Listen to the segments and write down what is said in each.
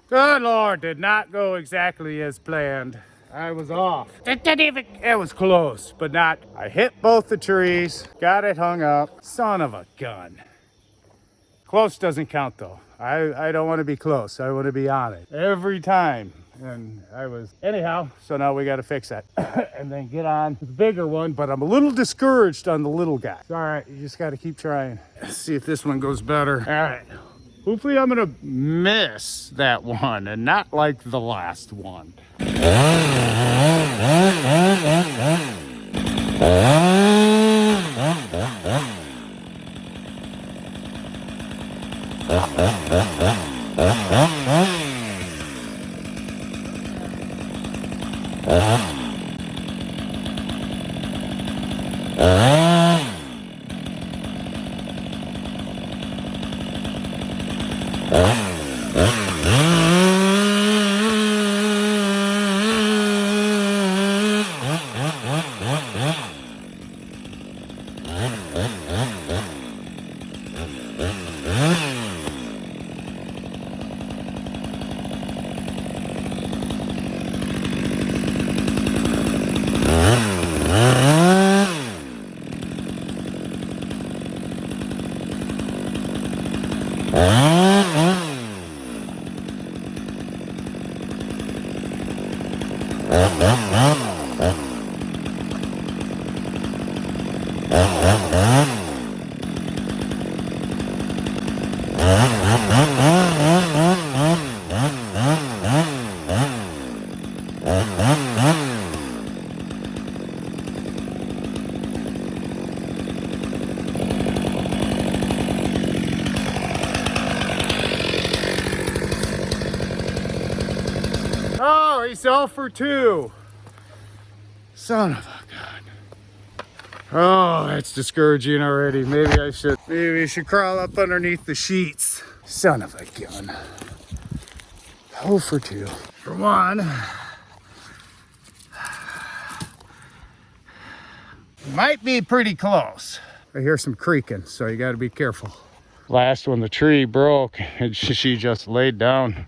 Good Lord, did not go exactly as planned. I was off. It was close, but not. I hit both the trees, got it hung up. Son of a gun. Close doesn't count though. I don't want to be close. I want to be on it every time. And I was, anyhow, so now we got to fix that and then get on to the bigger one. But I'm a little discouraged on the little guy. It's all right, you just got to keep trying. Let's see if this one goes better. All right. Hopefully I'm gonna miss that one and not like the last one. Oh, he's 0 for 2. Son of a gun. Oh, that's discouraging already. Maybe I should crawl up underneath the sheets. Son of a gun. 0 for 2. For 1. Might be pretty close. I hear some creaking, so you got to be careful. Last one, the tree broke and she just laid down.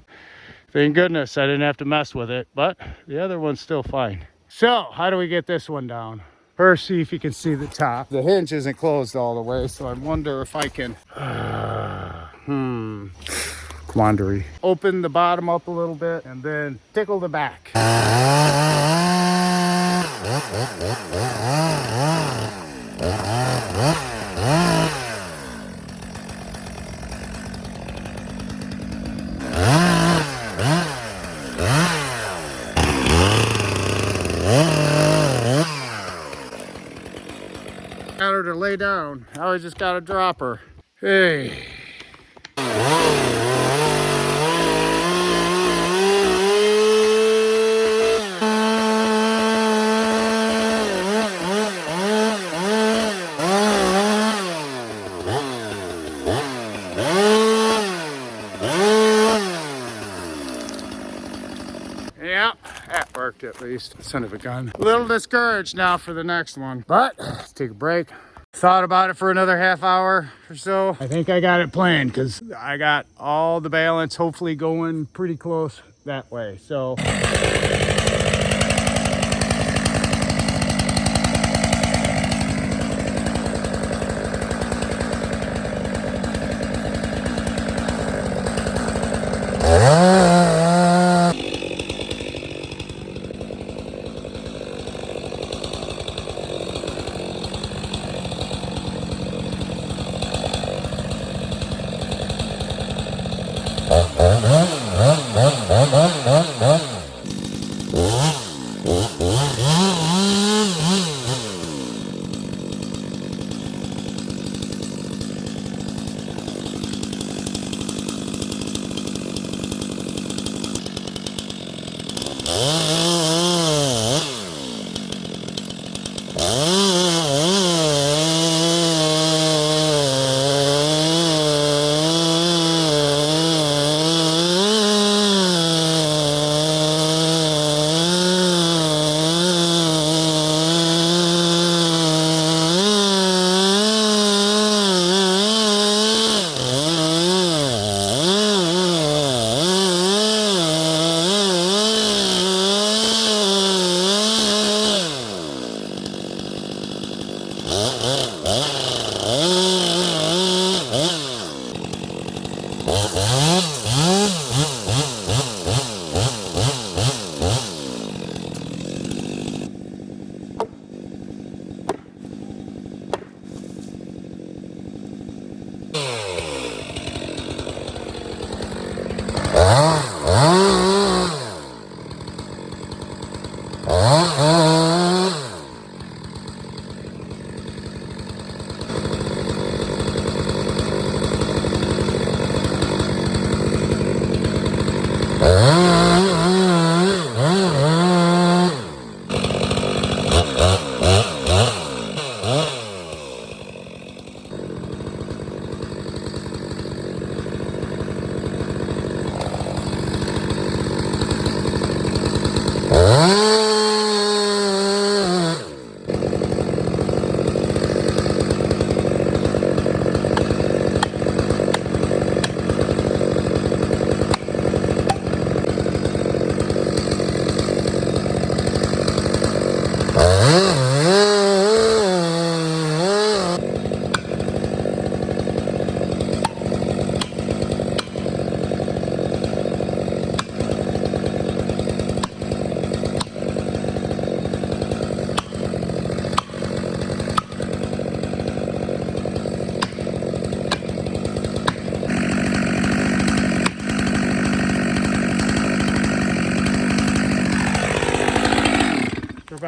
Thank goodness I didn't have to mess with it, but the other one's still fine. So how do we get this one down? First, see if you can see the top. The hinge isn't closed all the way, so I wonder if I can, quandary. Open the bottom up a little bit and then tickle the back. Got her to lay down. Now I just gotta drop her. Hey. Yeah, that worked at least. Son of a gun. A little discouraged now for the next one, but let's take a break. Thought about it for another half hour or so. I think I got it planned because I got all the balance hopefully going pretty close that way. So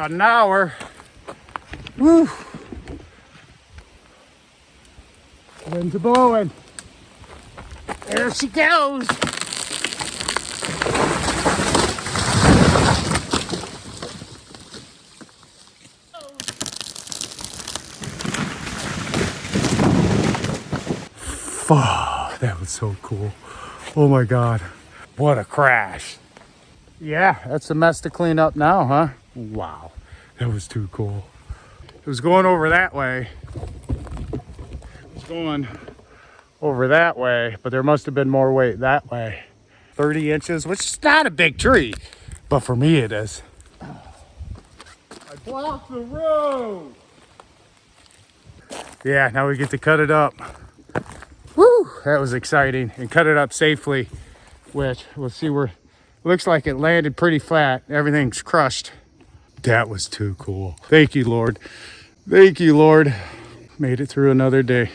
about an hour. Woo! Winds are blowing. There she goes. Oh, that was so cool. Oh my God. What a crash. Yeah, that's a mess to clean up now, huh? Wow, that was too cool. It was going over that way. It was going over that way, but there must have been more weight that way. 30 inches, which is not a big tree, but for me it is. I blocked the road. Yeah, now we get to cut it up. Woo, that was exciting. And cut it up safely, which we'll see where, looks like it landed pretty flat. Everything's crushed. That was too cool. Thank you, Lord. Thank you, Lord. Made it through another day.